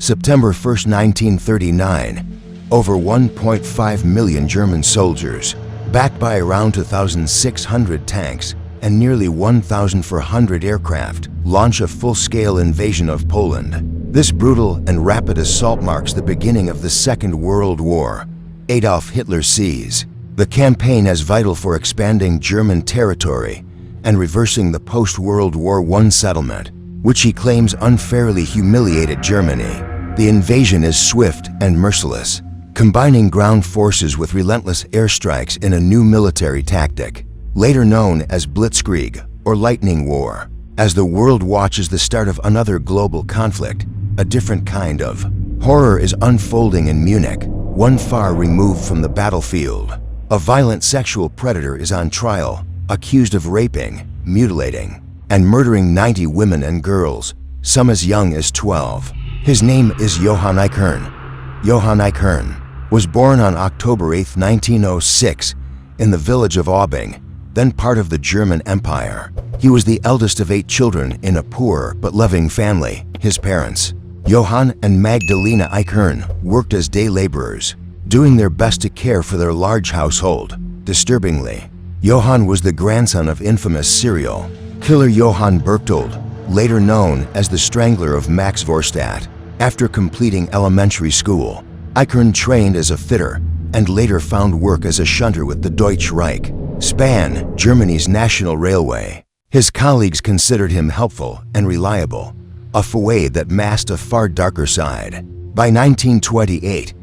September 1, 1939, over 1.5 million German soldiers, backed by around 2,600 tanks and nearly 1,400 aircraft, launch a full-scale invasion of Poland. This brutal and rapid assault marks the beginning of the Second World War. Adolf Hitler sees the campaign as vital for expanding German territory and reversing the post-World War I settlement, which he claims unfairly humiliated Germany. The invasion is swift and merciless, combining ground forces with relentless airstrikes in a new military tactic, later known as Blitzkrieg or Lightning War. As the world watches the start of another global conflict, a different kind of horror is unfolding in Munich, one far removed from the battlefield. A violent sexual predator is on trial, accused of raping, mutilating, and murdering 90 women and girls, some as young as 12. His name is Johann Eichhorn. Johann Eichhorn was born on October 8, 1906, in the village of Aubing, then part of the German Empire. He was the eldest of 8 children in a poor but loving family. His parents, Johann and Magdalena Eichhorn, worked as day laborers, doing their best to care for their large household. Disturbingly, Johann was the grandson of infamous serial killer Johann Berchtold, later known as the Strangler of Max Vorstadt. After completing elementary school, Eichhorn trained as a fitter and later found work as a shunter with the Deutsche Reich, Span, Germany's national railway. His colleagues considered him helpful and reliable, a fouet that masked a far darker side. By 1928,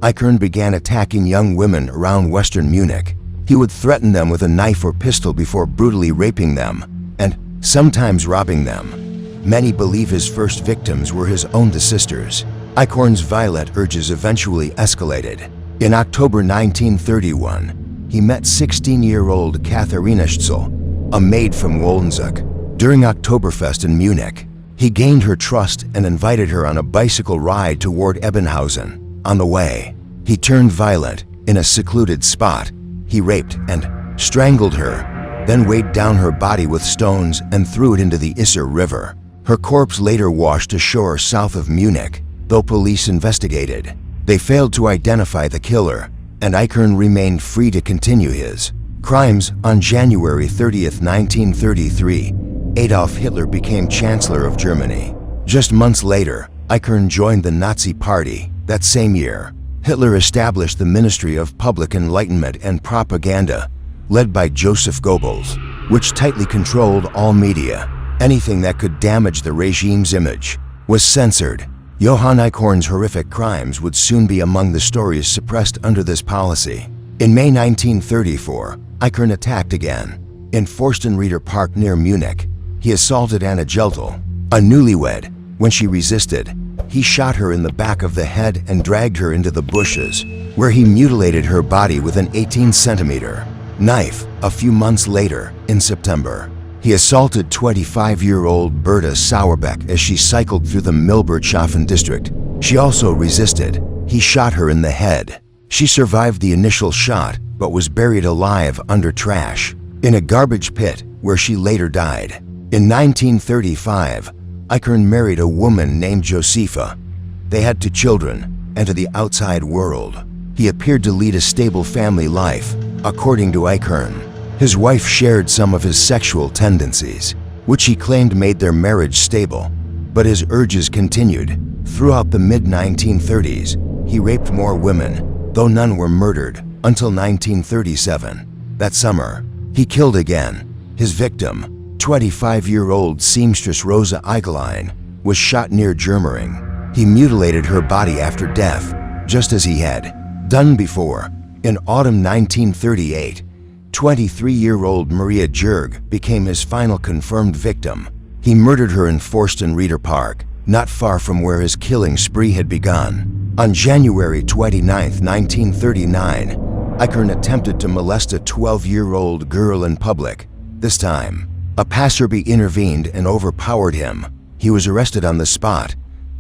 Eichhorn began attacking young women around western Munich. He would threaten them with a knife or pistol before brutally raping them and sometimes robbing them. Many believe his first victims were his own sisters. Eichhorn's violent urges eventually escalated. In October 1931, he met 16-year-old Katharina Stzel, a maid from Wolnzuk. During Oktoberfest in Munich, he gained her trust and invited her on a bicycle ride toward Ebenhausen. On the way, he turned violent. In a secluded spot, he raped and strangled her, then weighed down her body with stones and threw it into the Isar River. Her corpse later washed ashore south of Munich. Though police investigated, they failed to identify the killer, and Eichhorn remained free to continue his crimes. On January 30, 1933, Adolf Hitler became Chancellor of Germany. Just months later, Eichhorn joined the Nazi Party. That same year, Hitler established the Ministry of Public Enlightenment and Propaganda, led by Joseph Goebbels, which tightly controlled all media. Anything that could damage the regime's image was censored. Johann Eichhorn's horrific crimes would soon be among the stories suppressed under this policy. In May 1934, Eichhorn attacked again. In Forstenrieder Park near Munich, he assaulted Anna Geltel, a newlywed. When she resisted, he shot her in the back of the head and dragged her into the bushes, where he mutilated her body with an 18-centimeter knife. A few months later, in September, he assaulted 25-year-old Berta Sauerbeck as she cycled through the Milbertschafen district. She also resisted. He shot her in the head. She survived the initial shot, but was buried alive under trash in a garbage pit, where she later died. In 1935, Eichhorn married a woman named Josefa. They had 2 children, and to the outside world, he appeared to lead a stable family life. According to Eichhorn, his wife shared some of his sexual tendencies, which he claimed made their marriage stable, but his urges continued. Throughout the mid-1930s, he raped more women, though none were murdered, until 1937. That summer, he killed again. His victim, 25-year-old seamstress Rosa Eichlein, was shot near Germering. He mutilated her body after death, just as he had done before. In autumn 1938, 23-year-old Maria Jurg became his final confirmed victim. He murdered her in Forstenrieder Park, not far from where his killing spree had begun. On January 29, 1939, Eichhorn attempted to molest a 12-year-old girl in public. This time, a passerby intervened and overpowered him. He was arrested on the spot.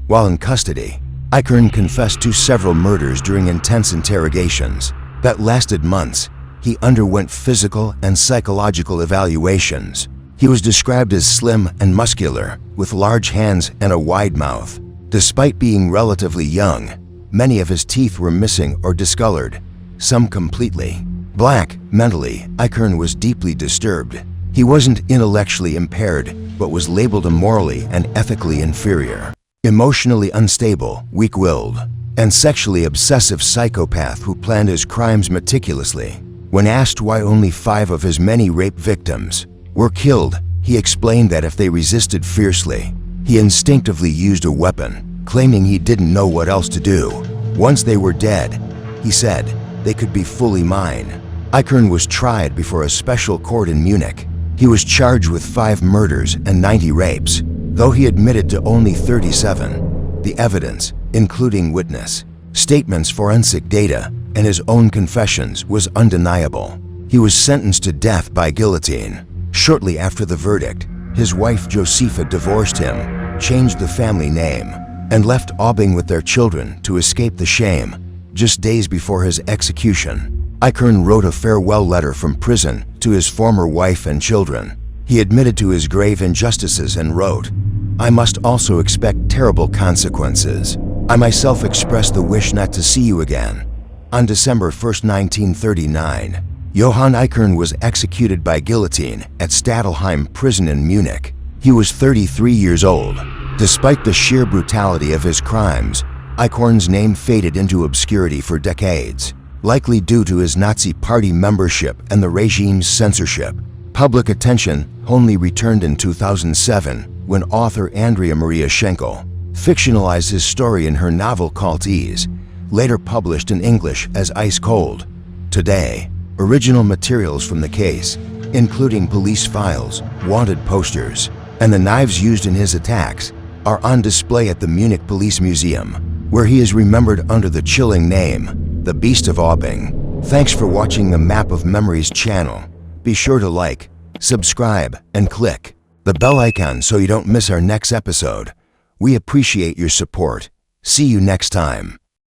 While in custody, Eichhorn confessed to several murders during intense interrogations that lasted months. He underwent physical and psychological evaluations. He was described as slim and muscular, with large hands and a wide mouth. Despite being relatively young, many of his teeth were missing or discolored, some completely. Black, mentally, Eichhorn was deeply disturbed. He wasn't intellectually impaired, but was labeled a morally and ethically inferior, emotionally unstable, weak-willed, and sexually obsessive psychopath who planned his crimes meticulously. When asked why only 5 of his many rape victims were killed, he explained that if they resisted fiercely, he instinctively used a weapon, claiming he didn't know what else to do. Once they were dead, he said, they could be fully mine. Eichhorn was tried before a special court in Munich. He was charged with 5 murders and 90 rapes, though he admitted to only 37. The evidence, including witness statements, forensic data, and his own confessions, was undeniable. He was sentenced to death by guillotine. Shortly after the verdict, his wife Josepha divorced him, changed the family name, and left Aubing with their children to escape the shame. Just days before his execution, Eichhorn wrote a farewell letter from prison to his former wife and children. He admitted to his grave injustices and wrote, "I must also expect terrible consequences. I myself express the wish not to see you again." On December 1, 1939, Johann Eichhorn was executed by guillotine at Stadelheim prison in Munich. He was 33 years old. Despite the sheer brutality of his crimes, Eichhorn's name faded into obscurity for decades, likely due to his Nazi Party membership and the regime's censorship. Public attention only returned in 2007 when author Andrea Maria Schenkel fictionalized his story in her novel Cultese, later published in English as Ice Cold. Today, original materials from the case, including police files, wanted posters, and the knives used in his attacks, are on display at the Munich Police Museum, where he is remembered under the chilling name, the Beast of Aubing. Thanks for watching the Map of Memories channel. Be sure to like, subscribe, and click the bell icon so you don't miss our next episode. We appreciate your support. See you next time.